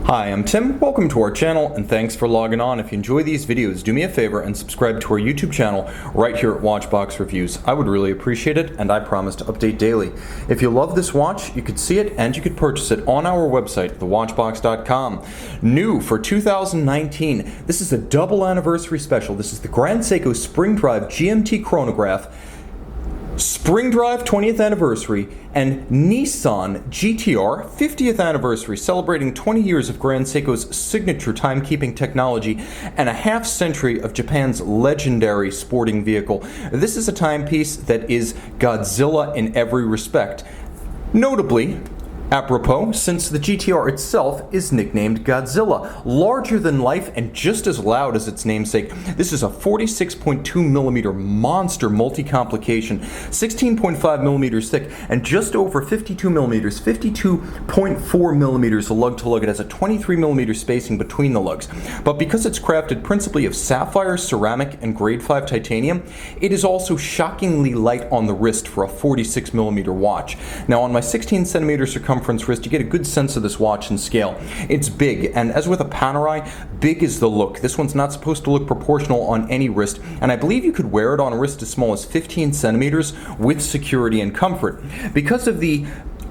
Hi, I'm Tim. Welcome to our channel and thanks for logging on. If you enjoy these videos, do me a favor and subscribe to our YouTube channel right here at Watchbox Reviews. I would really appreciate it and I promise to update daily. If you love this watch, you could see it and you could purchase it on our website, thewatchbox.com. New for 2019, this is a double anniversary special. This is the Grand Seiko Spring Drive GMT Chronograph, Spring Drive 20th anniversary, and Nissan GT-R 50th anniversary, celebrating 20 years of Grand Seiko's signature timekeeping technology and a half century of Japan's legendary sporting vehicle. This is a timepiece that is Godzilla in every respect. Notably, apropos, since the GT-R itself is nicknamed Godzilla. Larger than life and just as loud as its namesake, this is a 46.2mm monster multi-complication, 16.5mm thick, and just over 52mm, 52.4mm lug-to-lug. It has a 23mm spacing between the lugs. But because it's crafted principally of sapphire, ceramic, and grade 5 titanium, it is also shockingly light on the wrist for a 46mm watch. Now on my 16cm circumference wrist, you get a good sense of this watch in scale. It's big, and as with a Panerai, big is the look. This one's not supposed to look proportional on any wrist, and I believe you could wear it on a wrist as small as 15 centimeters with security and comfort. Because of the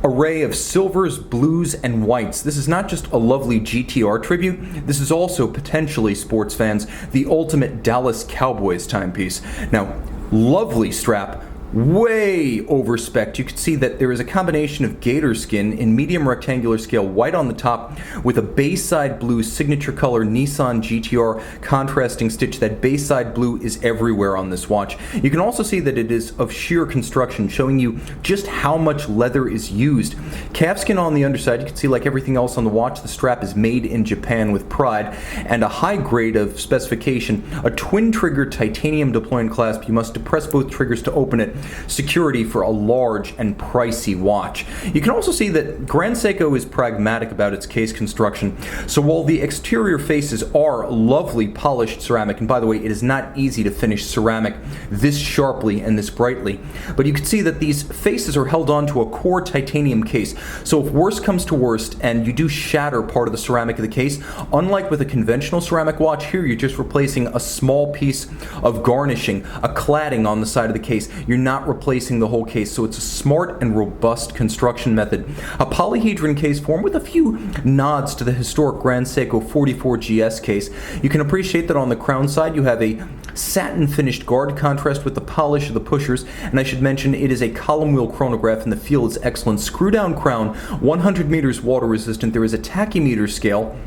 array of silvers, blues, and whites, this is not just a lovely GT-R tribute, this is also, potentially, sports fans, the ultimate Dallas Cowboys timepiece. Now, lovely strap, way over spec'd. You can see that there is a combination of gator skin in medium rectangular scale, white on the top, with a bayside blue signature color Nissan GT-R contrasting stitch. That bayside blue is everywhere on this watch. You can also see that it is of sheer construction, showing you just how much leather is used. Calfskin on the underside. You can see, like everything else on the watch, the strap is made in Japan with pride, and a high grade of specification, a twin trigger titanium deploying clasp. You must depress both triggers to open it. Security for a large and pricey watch. You can also see that Grand Seiko is pragmatic about its case construction. So while the exterior faces are lovely polished ceramic, and by the way, it is not easy to finish ceramic this sharply and this brightly, but you can see that these faces are held onto a core titanium case. So if worst comes to worst and you do shatter part of the ceramic of the case, unlike with a conventional ceramic watch, here you're just replacing a small piece of garnishing, a cladding on the side of the case. You're not replacing the whole case, so it's a smart and robust construction method. A polyhedron case form with a few nods to the historic Grand Seiko 44GS case. You can appreciate that on the crown side you have a satin finished guard contrast with the polish of the pushers, and I should mention it is a column wheel chronograph and the feel is excellent. Screw down crown, 100 meters water resistant. There is a tachymeter scale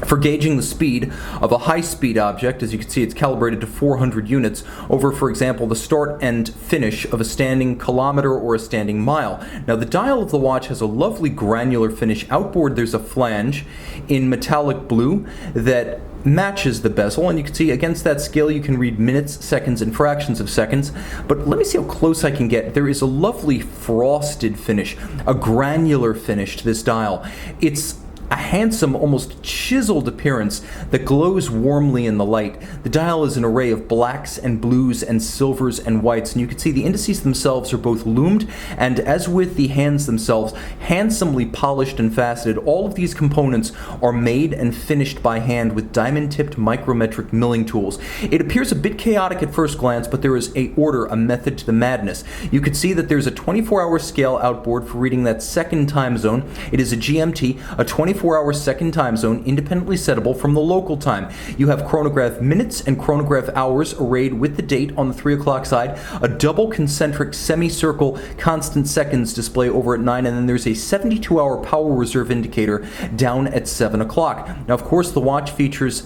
for gauging the speed of a high-speed object. As you can see, it's calibrated to 400 units over, for example, the start and finish of a standing kilometer or a standing mile. Now, the dial of the watch has a lovely granular finish. Outboard, there's a flange in metallic blue that matches the bezel, and you can see against that scale you can read minutes, seconds, and fractions of seconds. But let me see how close I can get. There is a lovely frosted finish, a granular finish to this dial. It's a handsome, almost chiseled appearance that glows warmly in the light. The dial is an array of blacks and blues and silvers and whites, and you can see the indices themselves are both loomed and, as with the hands themselves, handsomely polished and faceted. All of these components are made and finished by hand with diamond-tipped micrometric milling tools. It appears a bit chaotic at first glance, but there is a method to the madness. You can see that there's a 24-hour scale outboard for reading that second time zone. It is a GMT, a 24-hour second time zone, independently settable from the local time. You have chronograph minutes and chronograph hours arrayed with the date on the 3 o'clock side, a double concentric semicircle constant seconds display over at 9, and then there's a 72-hour power reserve indicator down at 7 o'clock. Now, of course, the watch features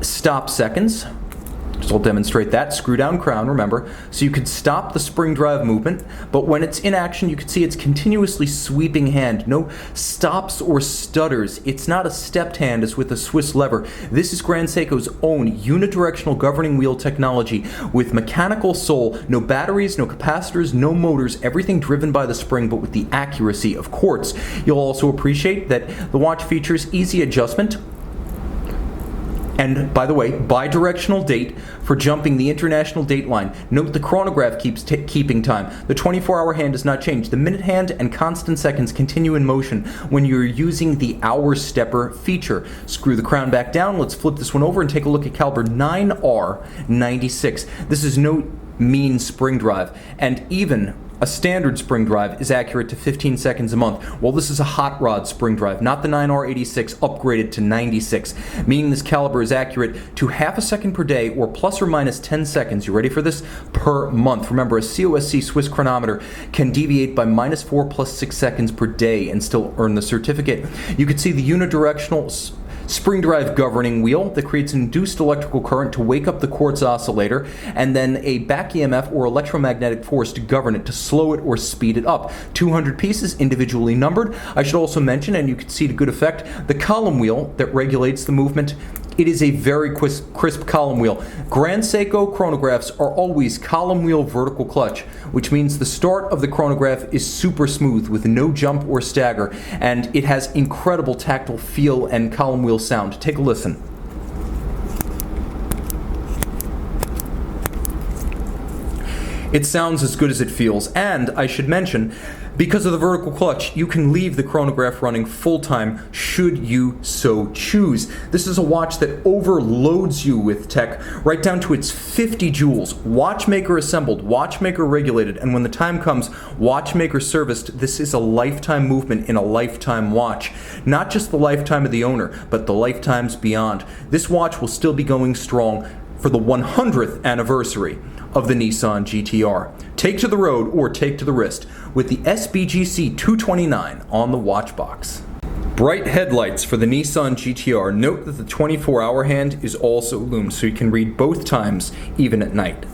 stop seconds. So I'll demonstrate that. Screw down crown, remember. So you can stop the spring drive movement, but when it's in action, you can see it's continuously sweeping hand. No stops or stutters. It's not a stepped hand as with a Swiss lever. This is Grand Seiko's own unidirectional governing wheel technology with mechanical sole, no batteries, no capacitors, no motors, everything driven by the spring, but with the accuracy of quartz. You'll also appreciate that the watch features easy adjustment And by the way, bidirectional date for jumping the international date line. Note the chronograph keeps keeping time. The 24-hour hand does not change. The minute hand and constant seconds continue in motion when you're using the hour stepper feature. Screw the crown back down. Let's flip this one over and take a look at caliber 9R96. This is no mean spring drive, and even a standard spring drive is accurate to 15 seconds a month. Well, this is a hot rod spring drive, not the 9R86 upgraded to 96, meaning this caliber is accurate to half a second per day, or plus or minus 10 seconds, you ready for this, per month. Remember, a COSC Swiss chronometer can deviate by -4 plus 6 seconds per day and still earn the certificate. You can see the unidirectional spring drive governing wheel that creates an induced electrical current to wake up the quartz oscillator, and then a back EMF or electromagnetic force to govern it, to slow it or speed it up. 200 pieces individually numbered. I should also mention, and you can see to good effect, the column wheel that regulates the movement. It is a very crisp column wheel. Grand Seiko chronographs are always column wheel vertical clutch, which means the start of the chronograph is super smooth with no jump or stagger, and it has incredible tactile feel and column wheel sound. Take a listen. It sounds as good as it feels, and I should mention, because of the vertical clutch, you can leave the chronograph running full-time should you so choose. This is a watch that overloads you with tech right down to its 50 joules. Watchmaker assembled, watchmaker regulated, and when the time comes, watchmaker serviced. This is a lifetime movement in a lifetime watch. Not just the lifetime of the owner, but the lifetimes beyond. This watch will still be going strong for the 100th anniversary of the Nissan GT-R. Take to the road or take to the wrist with the SBGC229 on the Watchbox. Bright headlights for the Nissan GT-R. Note that the 24-hour hand is also loomed, so you can read both times even at night.